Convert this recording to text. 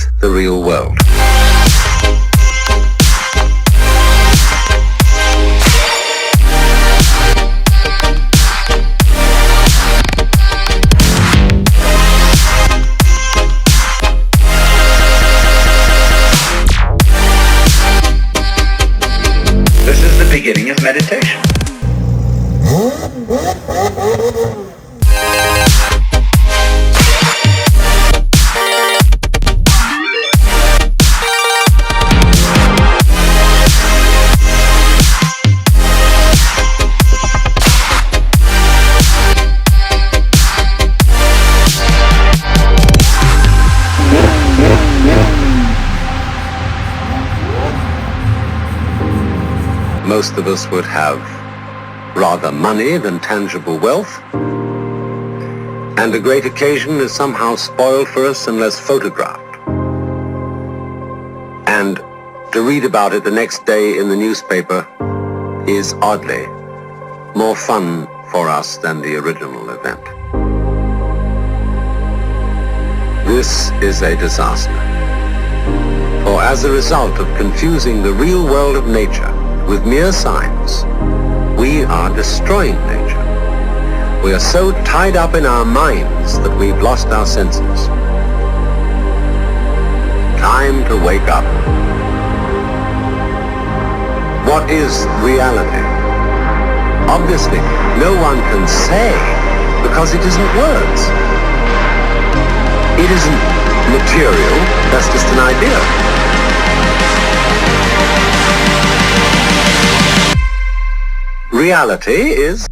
is the real world. This is the beginning of meditation. Most of us would have rather money than tangible wealth, and a great occasion is somehow spoiled for us unless photographed. And to read about it the next day in the newspaper is oddly more fun for us than the original event. This is a disaster. For as a result of confusing the real world of nature with mere signs, we are destroying nature. We are so tied up in our minds that we've lost our senses. Time to wake up. What is reality? Obviously, no one can say because it isn't words. It isn't material, that's just an idea. Reality is